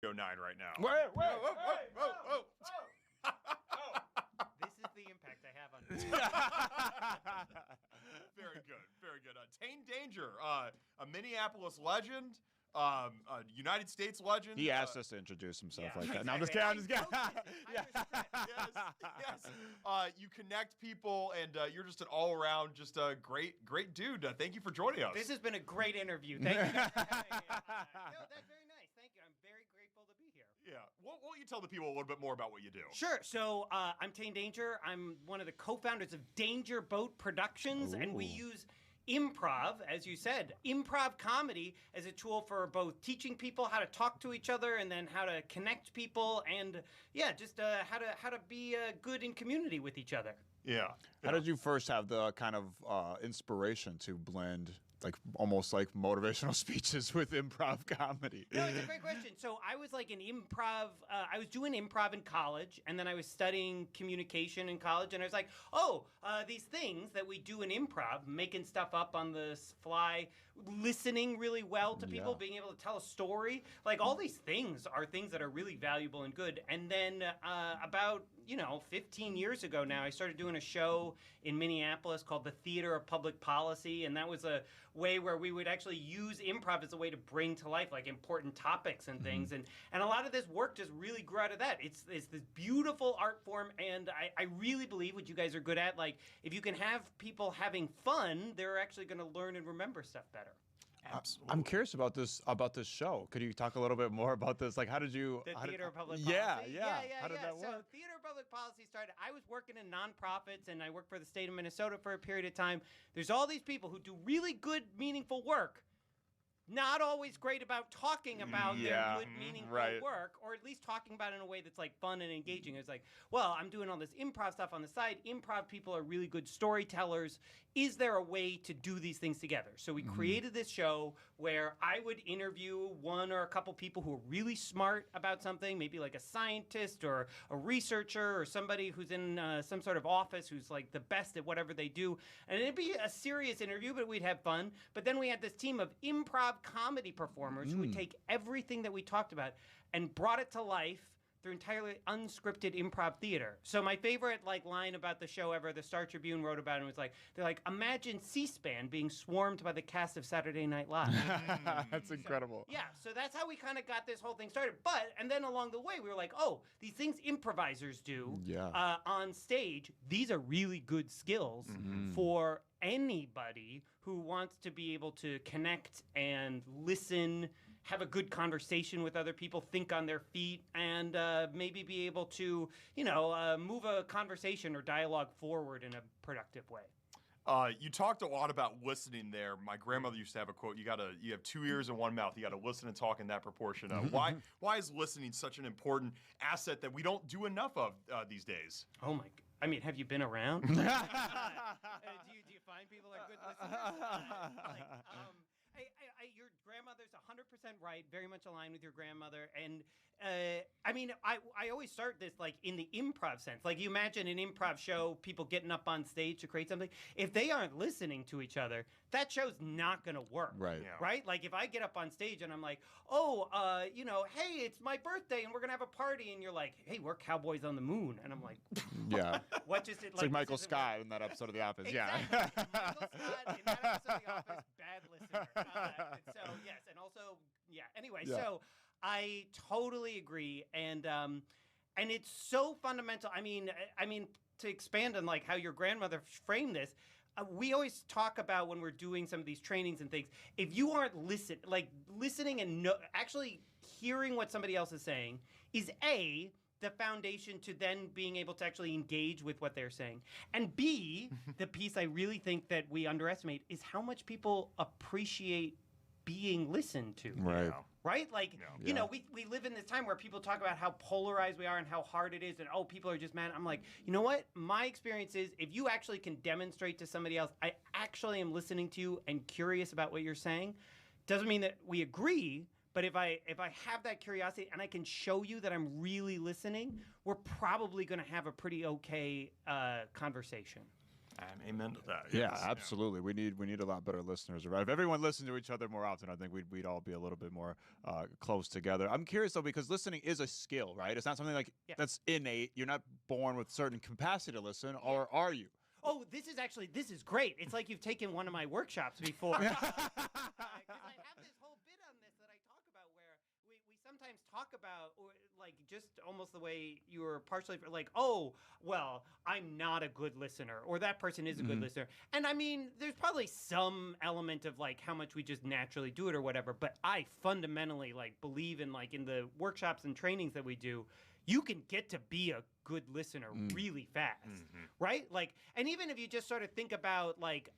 9 right now. Wait. This is the impact I have on Very good. Tane Danger, a Minneapolis legend, a United States legend. He asked us to introduce himself like that. Exactly. No, I'm just kidding. Yes. You connect people, and you're just an all-around, just a great dude. Thank you for joining us. This has been a great interview. Thank you guys for having me. No, that's very nice. Thank you. I'm very grateful to be here. Yeah. Won't you tell the people a little bit more about what you do? Sure. So I'm Tane Danger. I'm one of the co-founders of Danger Boat Productions, and we use improv, as you said, improv comedy as a tool for both teaching people how to talk to each other and then how to connect people and, just how to be good in community with each other. Yeah. How did you first have the kind of inspiration to blend almost like motivational speeches with improv comedy? No, it's a great question. So I was like an improv, I was doing improv in college, and then I was studying communication in college, and I was like, these things that we do in improv, making stuff up on the fly, listening really well to people, being able to tell a story, like all these things are things that are really valuable and good. And then about 15 years ago now, I started doing a show in Minneapolis called The Theater of Public Policy, and that was a way where we would actually use improv as a way to bring to life like important topics and things. And a lot of this work just really grew out of that. It's this beautiful art form, and I really believe what you guys are good at, like if you can have people having fun, they're actually going to learn and remember stuff better. Absolutely. I'm curious about this show. Could you talk a little bit more about this? Like, how did you? The Theater of Public Policy? Yeah. How did that work? So Theater of Public Policy started, I was working in nonprofits, and I worked for the state of Minnesota for a period of time. There's all these people who do really good, meaningful work, not always great about talking about their good, meaningful work, or at least talking about it in a way that's like fun and engaging. It's like, well, I'm doing all this improv stuff on the side. Improv people are really good storytellers. Is there a way to do these things together? So we created this show where I would interview one or a couple people who are really smart about something, maybe like a scientist or a researcher or somebody who's in some sort of office who's like the best at whatever they do. And it'd be a serious interview, but we'd have fun. But then we had this team of improv comedy performers who would take everything that we talked about and brought it to life through entirely unscripted improv theater. So my favorite line about the show ever, the Star Tribune wrote about it, and was like, they're like, imagine C-SPAN being swarmed by the cast of Saturday Night Live. That's incredible. So that's how we kind of got this whole thing started. And then along the way, we were like, these things improvisers do on stage, these are really good skills for anybody who wants to be able to connect and listen, have a good conversation with other people, think on their feet, and maybe be able to, move a conversation or dialogue forward in a productive way. You talked a lot about listening there. My grandmother used to have a quote: "You have 2 ears and 1 mouth. You got to listen and talk in that proportion." Why is listening such an important asset that we don't do enough of these days? Oh my! I mean, have you been around? Do you find people are good listeners? Your grandmother's 100% right, very much aligned with your grandmother. And I always start this in the improv sense. Like, you imagine an improv show, people getting up on stage to create something. If they aren't listening to each other, that show's not going to work. Right. Yeah. Right? Like, if I get up on stage and I'm like, hey, it's my birthday and we're going to have a party. And you're like, hey, we're cowboys on the moon. And I'm like, yeah. What just It's like Michael Scott in that episode of The Office. Exactly. Michael Scott in that episode of The Office, bad listener. So I totally agree, and it's so fundamental. I mean, to expand on how your grandmother framed this, we always talk about when we're doing some of these trainings and things. If you aren't listening and actually hearing what somebody else is saying, is the foundation to then being able to actually engage with what they're saying. And B, the piece I really think that we underestimate is how much people appreciate being listened to. Right. Yeah. Right? We live in this time where people talk about how polarized we are and how hard it is and, people are just mad. I'm like, you know what? My experience is if you actually can demonstrate to somebody else, I actually am listening to you and curious about what you're saying, doesn't mean that we agree. But if I have that curiosity and I can show you that I'm really listening, we're probably going to have a pretty okay conversation. Amen to that. Yeah, yes. absolutely. We need a lot better listeners. Right? If everyone listened to each other more often, I think we'd all be a little bit more close together. I'm curious though, because listening is a skill, right? It's not something like that's innate. You're not born with certain capacity to listen, or are you? Oh, this is great. It's like you've taken one of my workshops before. Because I have this whole bit on this that I talk about where we sometimes talk about, or like just almost the way you were partially like, oh, well, I'm not a good listener, or that person is a good listener. And I mean, there's probably some element of like how much we just naturally do it or whatever, but I fundamentally like believe in like in the workshops and trainings that we do, you can get to be a good listener really fast, right? Like, and even if you just sort of think about like,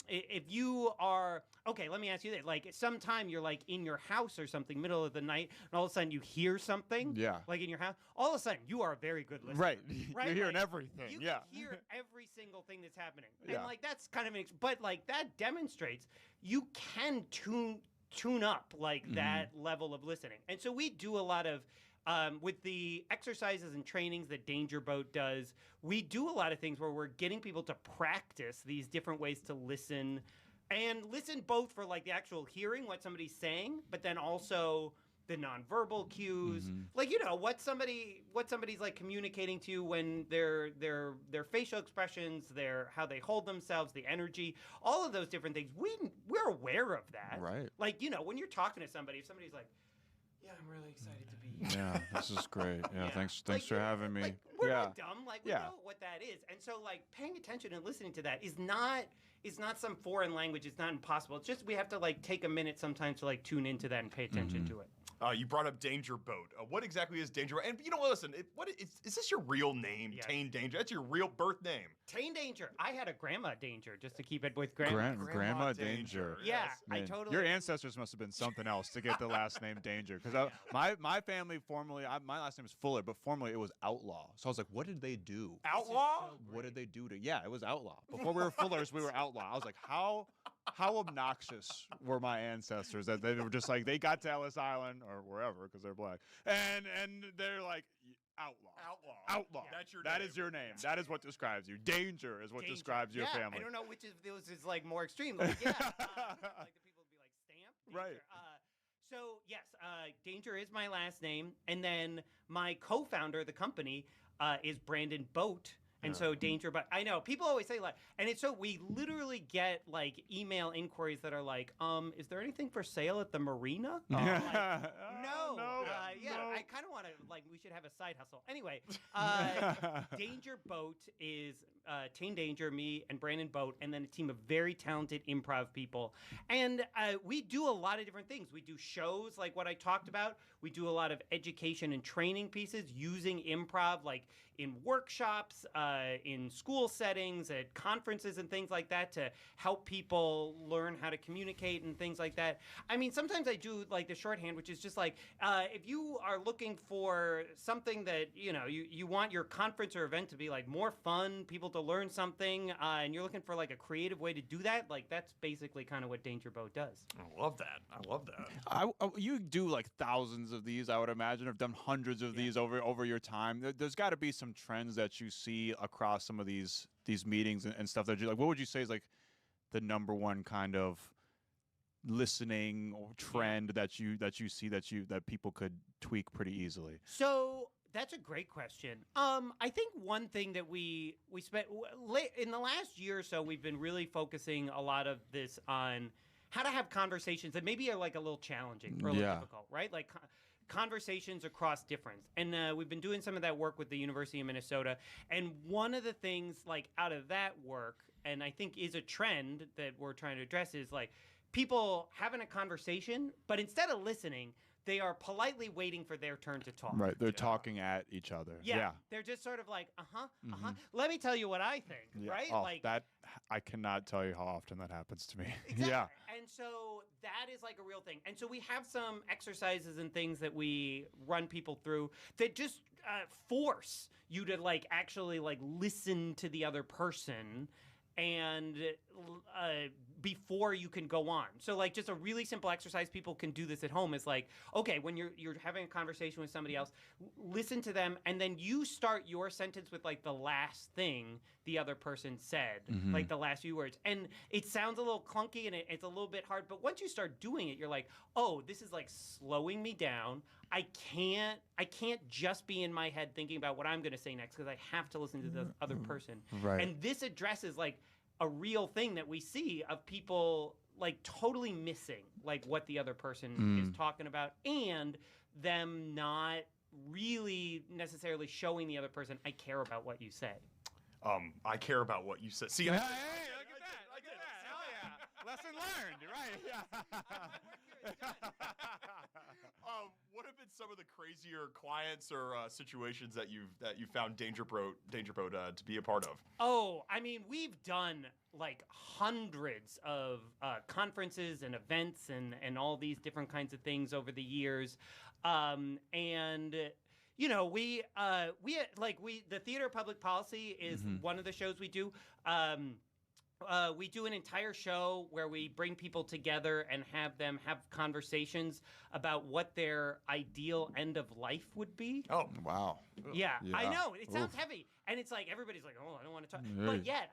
if you are, okay, let me ask you this, like sometime you're like in your house or something, middle of the night, and all of a sudden you hear something, like in your house, all of a sudden you are a very good listener. Right. You're hearing like, everything. You can hear every single thing that's happening. Yeah. And like, that's kind of but like that demonstrates you can tune up like that level of listening. And so we do a lot of, with the exercises and trainings that Danger Boat does, we do a lot of things where we're getting people to practice these different ways to listen, and listen both for like the actual hearing what somebody's saying, but then also the nonverbal cues, like what somebody's like communicating to you when their facial expressions, how they hold themselves, the energy, all of those different things. We're aware of that, Right. Like when you're talking to somebody, if somebody's like, yeah, I'm really excited to be here. Yeah, this is great. Yeah, thanks Like, for having me. Like, we're yeah. not dumb. Like we know what that is, and so like paying attention and listening to that is not some foreign language. It's not impossible. It's just we have to like take a minute sometimes to like tune into that and pay attention to it. You brought up Danger Boat. What exactly is Danger Boat? And listen, is this your real name, Yes. Tane Danger? That's your real birth name. Tane Danger. I had a grandma Danger, just to keep it with grandma. Grandma Danger. Yeah, Yes. I Man, totally. Your ancestors must have been something else to get the last name Danger. Because my family formerly, my last name is Fuller, but formerly it was Outlaw. So I was like, what did they do? Outlaw? What did they do to? Yeah, it was Outlaw. Before we were Fullers, we were Outlaw. I was like, how obnoxious were my ancestors that they were just like, they got to Ellis Island or wherever because they're black, and they're like, Outlaw. That's your That name. is your name. That is what describes you. Danger is what Danger. describes your Yeah, family. I don't know which of those is like more extreme. Like, like the people would be like Stamp. Danger. Right. So yes, Danger is my last name, and then my co-founder of the company is Brandon Boat. And so Danger, but I know people always say like, and it's so we literally get like email inquiries that are like, is there anything for sale at the marina? Like, no. I kind of want to like, we should have a side hustle. Anyway, Danger Boat is Tane Danger, me, and Brandon Boat, and then a team of very talented improv people. And we do a lot of different things. We do shows like what I talked about. We do a lot of education and training pieces using improv, like in workshops, in school settings, at conferences and things like that to help people learn how to communicate and things like that. I mean, sometimes I do like the shorthand, which is just like, if you are looking for something that, you want your conference or event to be like more fun, people to learn something, and you're looking for like a creative way to do that, like that's basically kind of what Danger Boat does. I love that. You do like thousands of these, I would imagine. Have done hundreds of these over your time. There's got to be some trends that you see across some of these meetings and stuff that you like. What would you say is like the number one kind of listening or trend that you see that people could tweak pretty easily? So that's a great question. I think one thing that we spent in the last year or so, we've been really focusing a lot of this on how to have conversations that maybe are like a little challenging or a little difficult, right? Like conversations across difference. And we've been doing some of that work with the University of Minnesota. And one of the things like out of that work, and I think is a trend that we're trying to address, is like people having a conversation, but instead of listening, they are politely waiting for their turn to talk. Right, they're talking at each other. Yeah. They're just sort of like, let me tell you what I think, right? Oh, like that I cannot tell you how often that happens to me. Exactly. Yeah. And so that is like a real thing. And so we have some exercises and things that we run people through that just force you to like actually like listen to the other person and before you can go on. So like just a really simple exercise people can do this at home is like, okay, when you're having a conversation with somebody else, listen to them and then you start your sentence with like the last thing the other person said, like the last few words. And it sounds a little clunky and it's a little bit hard, but once you start doing it, you're like, oh, this is like slowing me down. I can't just be in my head thinking about what I'm going to say next because I have to listen to the other person. Right. And this addresses like a real thing that we see of people like totally missing like what the other person is talking about and them not really necessarily showing the other person, I care about what you say. I care about what you said. See, Hey, look at that. Hell yeah. Lesson learned, right? What have been some of the crazier clients or situations that you found Danger Pro to be a part of? Oh, I mean, we've done like hundreds of conferences and events and all these different kinds of things over the years, and you know, the Theater of Public Policy is one of the shows we do. We do an entire show where we bring people together and have them have conversations about what their ideal end of life would be. Oh, wow. Yeah, I Yeah. know. It sounds heavy. And it's like, everybody's like, oh, I don't want to talk. But yet,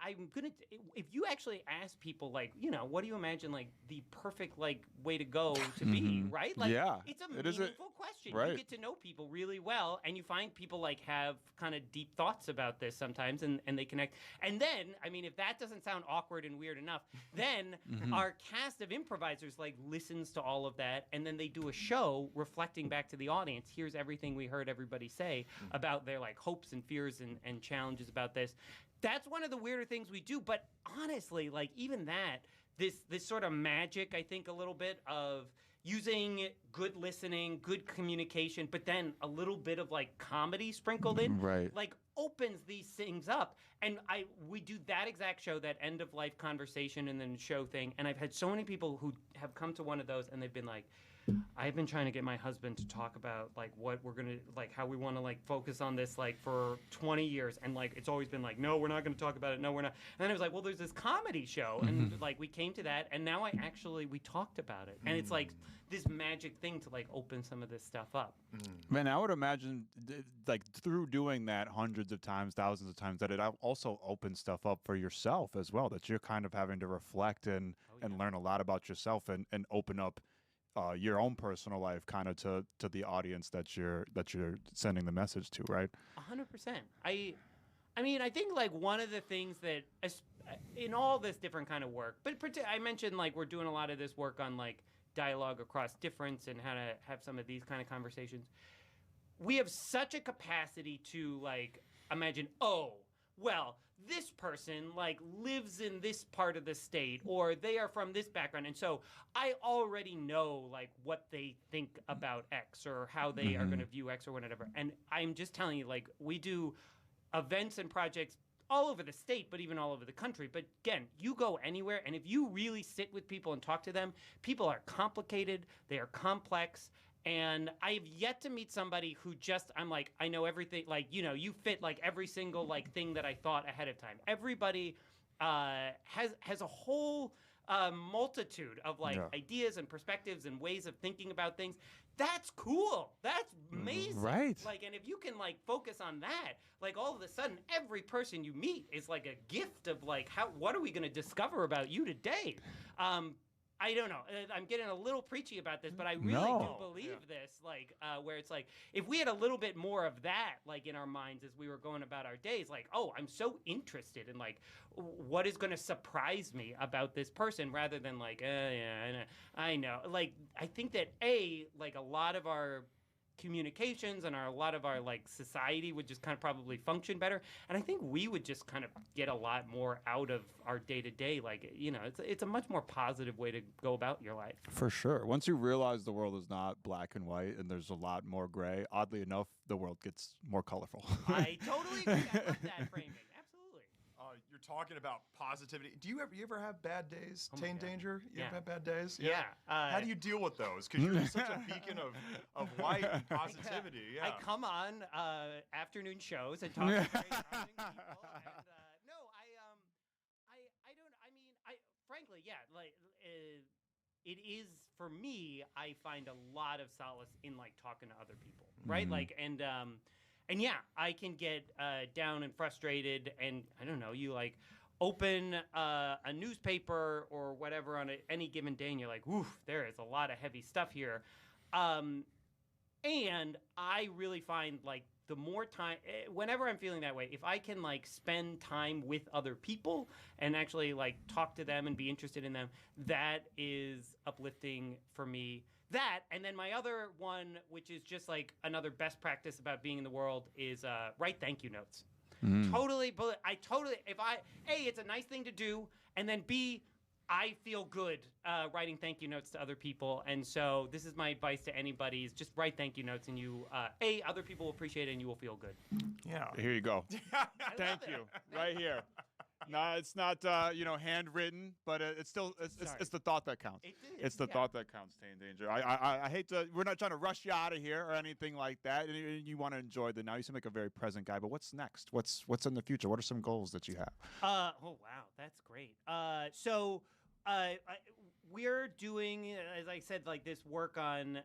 if you actually ask people, like, you know, what do you imagine, like, the perfect, like, way to go to be, right? Like, Yeah. it's a It is meaningful question. right. You get to know people really well, and you find people, like, have kind of deep thoughts about this sometimes, and they connect. And then, I mean, if that doesn't sound awkward and weird enough, then our cast of improvisers, like, listens to all of that, and then they do a show reflecting back to the audience. Here's everything we heard everybody say about their, like, hopes and fears and challenges about this. That's one of the weirder things we do, but honestly, like, even that, this sort of magic, I think, a little bit of using good listening, good communication, but then a little bit of like comedy sprinkled in, Right. like opens these things up. And we do that exact show, that end of life conversation and then show thing. And I've had so many people who have come to one of those and they've been like, I've been trying to get my husband to talk about like what we're gonna like how we want to like focus on this like for 20 years, and like it's always been like, no, we're not gonna talk about it, no, we're not. And then it was like, well, there's this comedy show, and like we came to that, and now we talked about it, and it's like this magic thing to like open some of this stuff up. Man, I would imagine, like, through doing that hundreds of times, thousands of times, that it also opens stuff up for yourself as well, that you're kind of having to reflect and learn a lot about yourself and open up your own personal life kind of to the audience that you're sending the message to, right? 100%. I mean, I think like one of the things that in all this different kind of work, but I mentioned like we're doing a lot of this work on like dialogue across difference and how to have some of these kind of conversations. We have such a capacity to like imagine, oh, well, this person like lives in this part of the state, or they are from this background, and so I already know like what they think about X or how they are going to view X or whatever. And I'm just telling you, like, we do events and projects all over the state, but even all over the country. But again, you go anywhere, and if you really sit with people and talk to them, people are complicated, they are complex. And I've yet to meet somebody who just, I'm like, I know everything, like, you know, you fit like every single like thing that I thought ahead of time. Everybody has a whole multitude of like ideas and perspectives and ways of thinking about things. That's cool. That's amazing. Right. Like, and if you can like focus on that, like all of a sudden every person you meet is like a gift of like, what are we going to discover about you today? I don't know. I'm getting a little preachy about this, but I really do believe this. Like, where it's like, if we had a little bit more of that, like in our minds as we were going about our days, like, oh, I'm so interested in like, what is going to surprise me about this person, rather than like, yeah, I know. Like, I think that like a lot of our communications and a lot of our like society would just kind of probably function better, and I think we would just kind of get a lot more out of our day-to-day. Like, you know, it's a much more positive way to go about your life. For sure. Once you realize the world is not black and white and there's a lot more gray, oddly enough, the world gets more colorful. I totally agree. I love that framing. Absolutely. You're talking about positivity. Do you ever have bad days, Oh my Tane God. Danger? You Yeah. ever have bad days? Yeah. How do you deal with those? Because you're such a beacon of light and positivity. Yeah. I come on afternoon shows and talk to very charming people. And, no, I don't. I mean, frankly, yeah. Like, it is for me. I find a lot of solace in like talking to other people, right? Like and yeah, I can get down and frustrated, and I don't know. You like open a newspaper or whatever on any given day, and you're like, "Oof, there is a lot of heavy stuff here." And I really find like the more time, whenever I'm feeling that way, if I can like spend time with other people and actually like talk to them and be interested in them, that is uplifting for me. That, and then my other one, which is just like another best practice about being in the world, is write thank you notes. Totally, but if it's a nice thing to do, and then B, I feel good writing thank you notes to other people, and so this is my advice to anybody: is just write thank you notes, and you, other people will appreciate it, and you will feel good. Yeah. Here you go. Thank it. you. Right here. No, it's not handwritten, but it's still it's the thought that counts. It is, It's the thought that counts, Tane Danger. I hate to. We're not trying to rush you out of here or anything like that. And you want to enjoy the now. You seem like a very present guy. But what's next? What's in the future? What are some goals that you have? Oh wow, that's great. We're doing, as I said, like this work on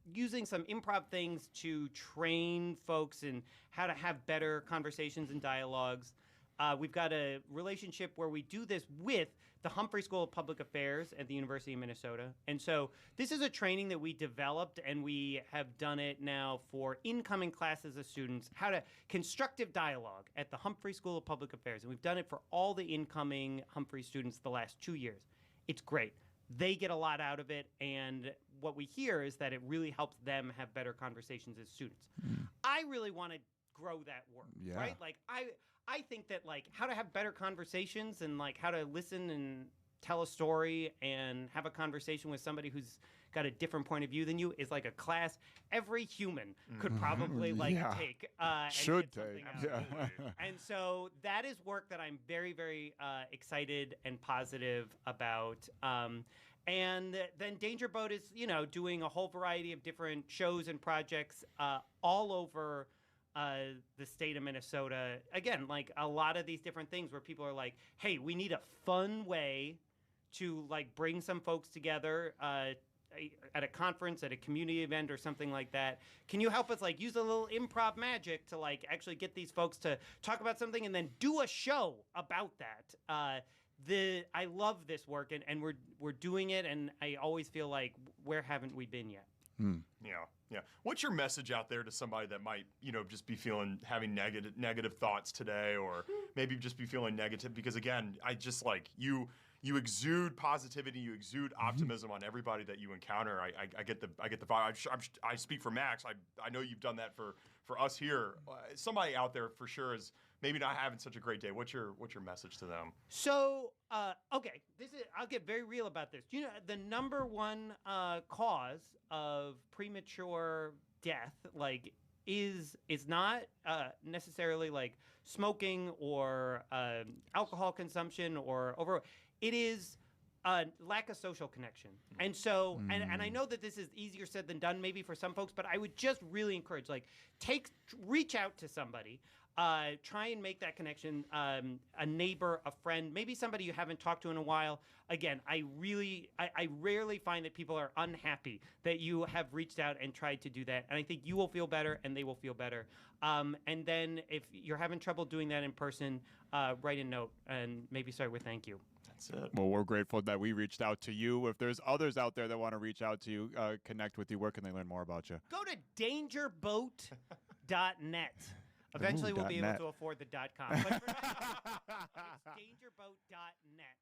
using some improv things to train folks in how to have better conversations and dialogues. We've got a relationship where we do this with the Humphrey School of Public Affairs at the University of Minnesota. And so this is a training that we developed, and we have done it now for incoming classes of students, how to constructive dialogue at the Humphrey School of Public Affairs. And we've done it for all the incoming Humphrey students the last 2 years. It's great. They get a lot out of it, and what we hear is that it really helps them have better conversations as students. I really want to grow that work, right? Like I think that like how to have better conversations and like how to listen and tell a story and have a conversation with somebody who's got a different point of view than you is like a class every human could probably take. Should and take. And so that is work that I'm very, very excited and positive about. And then Danger Boat is, doing a whole variety of different shows and projects all over the state of Minnesota. Again, like a lot of these different things where people are like, hey, we need a fun way to like bring some folks together at a conference, at a community event or something like that. Can you help us like use a little improv magic to like actually get these folks to talk about something and then do a show about that? I love this work, and we're doing it, and I always feel like where haven't we been yet? Yeah. What's your message out there to somebody that might, just be having negative thoughts today, or maybe just be feeling negative? Because again, I just like you exude positivity, you exude optimism on everybody that you encounter. I get the vibe. I speak for Max. I know you've done that for us here. Somebody out there for sure is maybe not having such a great day. What's your message to them? So, okay, I'll get very real about this. The number one cause of premature death, like, is not necessarily like smoking or alcohol consumption or over. It is lack of social connection. And so, and I know that this is easier said than done, maybe for some folks, but I would just really encourage, like, reach out to somebody. Try and make that connection, a neighbor, a friend, maybe somebody you haven't talked to in a while. Again, I rarely find that people are unhappy that you have reached out and tried to do that. And I think you will feel better and they will feel better. And then if you're having trouble doing that in person, write a note and maybe start with thank you. That's it. Well, we're grateful that we reached out to you. If there's others out there that want to reach out to you, connect with you, where can they learn more about you? Go to dangerboat.net. Eventually, we'll be able to afford the .com. But for now, it's dangerboat.net,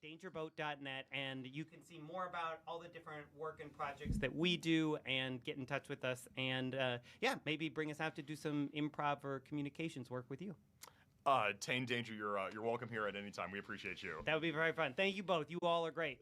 dangerboat.net, and you can see more about all the different work and projects that we do and get in touch with us. And, maybe bring us out to do some improv or communications work with you. Tane Danger, you're welcome here at any time. We appreciate you. That would be very fun. Thank you both. You all are great.